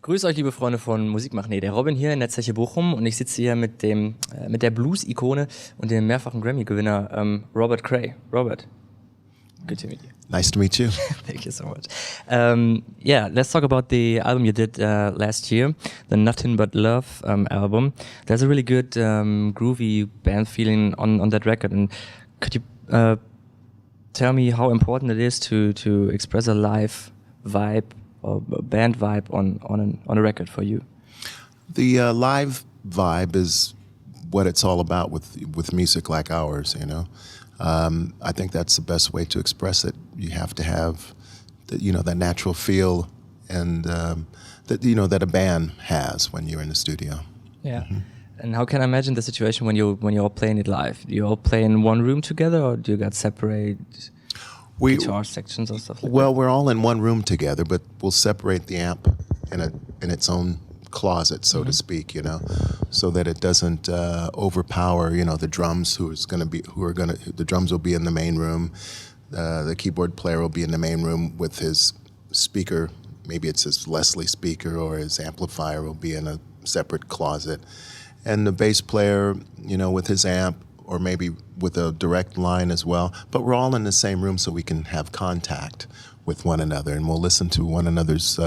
Grüß euch, liebe Freunde von Musikmach.net. Der Robin hier in der Zeche Bochum und ich sitze hier mit der Blues-Ikone und dem mehrfachen Grammy-Gewinner Robert Cray. Robert, good to meet you. Nice to meet you. Thank you so much. Yeah, let's talk about the album you did last year, the Nothing But Love album. There's a really good groovy band feeling on that record. And could you tell me how important it is to express a live vibe or band vibe on a record for you? The live vibe is what it's all about with music like ours, you know. I think that's the best way to express it. You have to have, that natural feel and that a band has when you're in the studio. Yeah. Mm-hmm. And how can I imagine the situation when you're all playing it live? Do you all play in one room together, or do you got separate guitar sections or stuff like that? Well, we're all in one room together, but we'll separate the amp in its own closet, so to speak, so that it doesn't overpower, the drums. The drums will be in the main room. The keyboard player will be in the main room with his speaker. Maybe it's his Leslie speaker, or his amplifier will be in a separate closet. And the bass player, with his amp, or maybe with a direct line as well. But we're all in the same room so we can have contact with one another, and we'll listen to one another's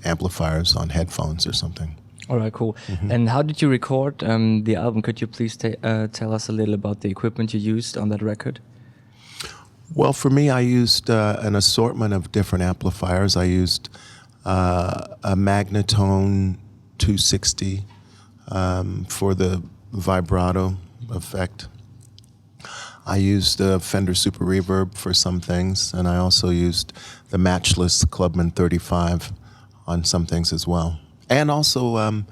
amplifiers on headphones or something. All right, cool. Mm-hmm. And how did you record the album? Could you please tell us a little about the equipment you used on that record? Well, for me, I used an assortment of different amplifiers. I used a Magnatone 260 for the vibrato effect. I used a Fender Super Reverb for some things, and I also used the Matchless Clubman 35 on some things as well. And also the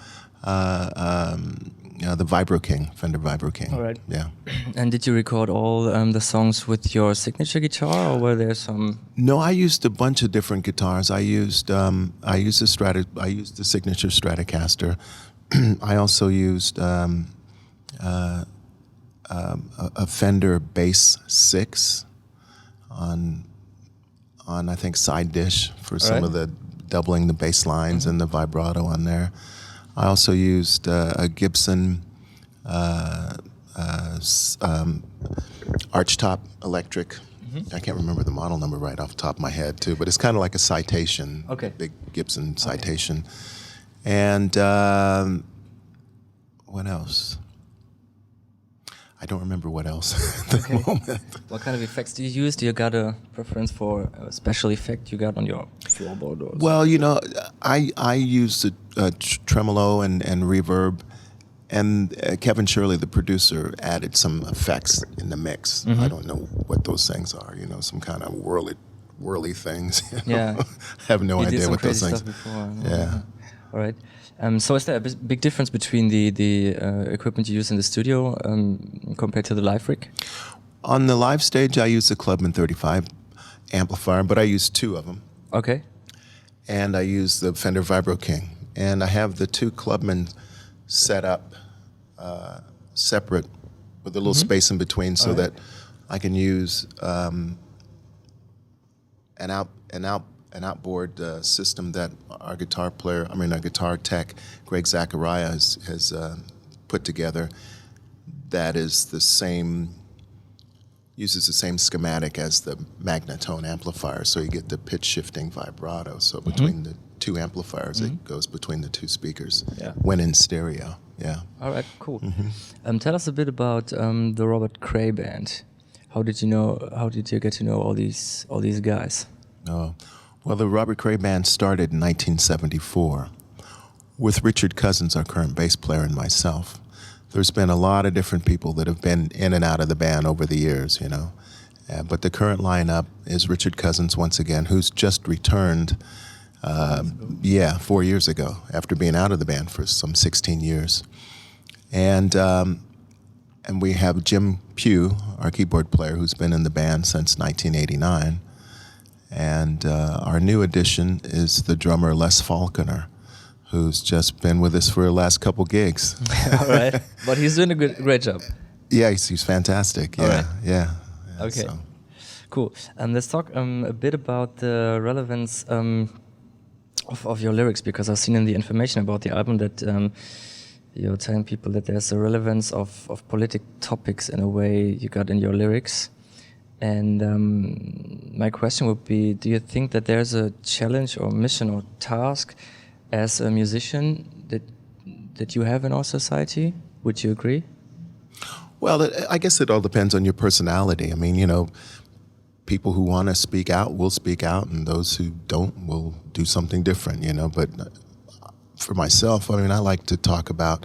Vibro King, Fender Vibro King. All right. Yeah. And did you record all the songs with your signature guitar, or were there some? No, I used a bunch of different guitars. I used the signature Stratocaster. I also used a Fender Bass 6 on I think side dish for some of the doubling the bass lines and the vibrato on there. I also used a Gibson Archtop Electric. I can't remember the model number right off the top of my head too, but it's kind of like a Citation, big Gibson Citation. And what else? I don't remember what else at the moment. What kind of effects do you use? Do you got a preference for a special effect you got on your floorboard? Or well, I use a tremolo and reverb, and Kevin Shirley, the producer, added some effects in the mix. I don't know what those things are, some kind of whirly things. Yeah. I have no idea what those things are. Yeah. All right. So is there a big difference between the equipment you use in the studio compared to the live rig? On the live stage, I use the Clubman 35 amplifier, but I use two of them. Okay. And I use the Fender Vibro King. And I have the two Clubman set up separate with a little space in between, so that I can use an outboard system that our guitar tech, Greg Zachariah, has put together, that is uses the same schematic as the Magnatone amplifier, so you get the pitch shifting vibrato. So between the two amplifiers, it goes between the two speakers when in stereo. Yeah. All right, cool. Tell us a bit about the Robert Cray Band. How did you get to know all these guys? Oh. Well, the Robert Cray Band started in 1974 with Richard Cousins, our current bass player, and myself. There's been a lot of different people that have been in and out of the band over the years, but the current lineup is Richard Cousins once again, who's just returned 4 years ago after being out of the band for some 16 years. And we have Jim Pugh, our keyboard player, who's been in the band since 1989. And our new addition is the drummer Les Falconer, who's just been with us for the last couple gigs. All right, but he's doing a great job. Yeah, he's fantastic. Yeah, right. yeah. Okay, so. Cool. Let's talk a bit about the relevance of your lyrics, because I've seen in the information about the album that you're telling people that there's a relevance of politic topics in a way you got in your lyrics. And my question would be, do you think that there's a challenge or mission or task as a musician that you have in our society? Would you agree? Well, I guess it all depends on your personality. I mean, you know, people who want to speak out will speak out, and those who don't will do something different, you know. But for myself, I mean, I like to talk about,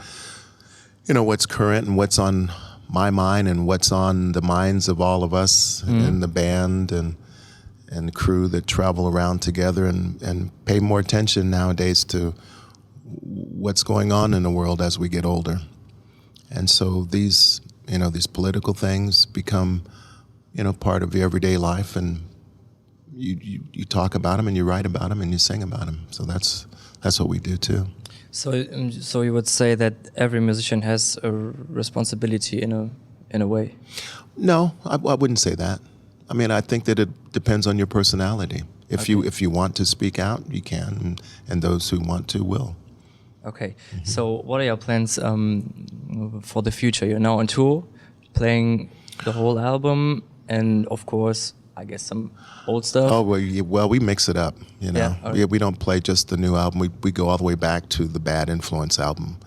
you know, what's current and what's on my mind and what's on the minds of all of us in the band and the crew that travel around together, and pay more attention nowadays to what's going on in the world as we get older. And so these, you know, these political things become, you know, part of your everyday life, and you talk about them and you write about them and you sing about them. So that's what we do too. So you would say that every musician has a responsibility in a way? No, I wouldn't say that. I mean, I think that it depends on your personality. If you want to speak out, you can, and those who want to will. Okay. So what are your plans for the future? You're now on tour, playing the whole album, and of course, I guess some old stuff. Oh, well, we mix it up, you know. Yeah, we don't play just the new album. We go all the way back to the Bad Influence album.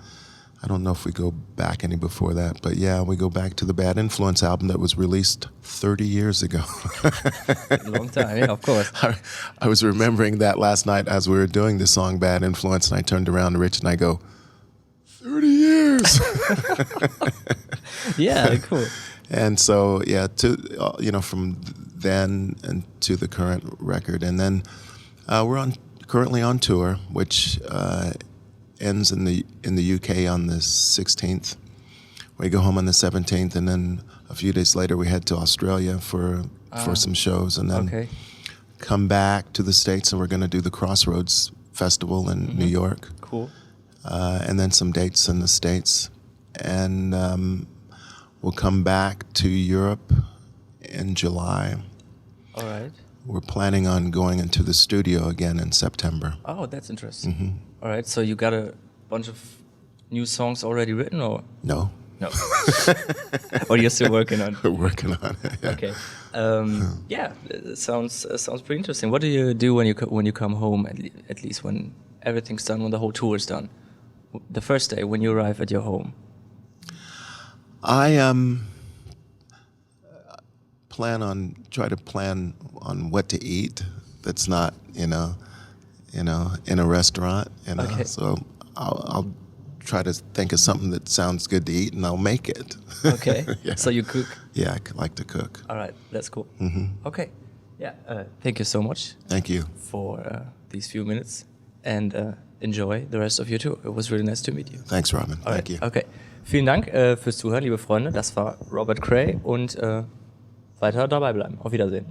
I don't know if we go back any before that, but yeah, we go back to the Bad Influence album that was released 30 years ago. A long time, yeah, of course. I was remembering that last night as we were doing the song Bad Influence, and I turned around to Rich and I go, 30 years! Yeah, cool. And so, yeah, to you know, from then and to the current record, and then we're currently on tour, which ends in the UK on the 16th. We go home on the 17th, and then a few days later we head to Australia for some shows, and then come back to the States, and we're going to do the Crossroads Festival in New York. Cool. And then some dates in the States, and we'll come back to Europe in July. All right. We're planning on going into the studio again in September. Oh, that's interesting. All right, so you got a bunch of new songs already written, or? No. Or you're still working on? We're working on it. Yeah. Okay. Yeah, it sounds pretty interesting. What do you do when you come home? At least when everything's done, when the whole tour is done, the first day when you arrive at your home. I try to plan on what to eat. That's not in a restaurant. Okay. So I'll try to think of something that sounds good to eat, and I'll make it. Okay. Yeah. So you cook? Yeah, I like to cook. All right, that's cool. Okay. Yeah. Thank you so much. Thank you. For these few minutes, and enjoy the rest of your tour. It was really nice to meet you. Thanks, Robin. Alright, Thank you. Okay. Vielen Dank fürs Zuhören, liebe Freunde. Das war Robert Cray, und weiter dabei bleiben. Auf Wiedersehen.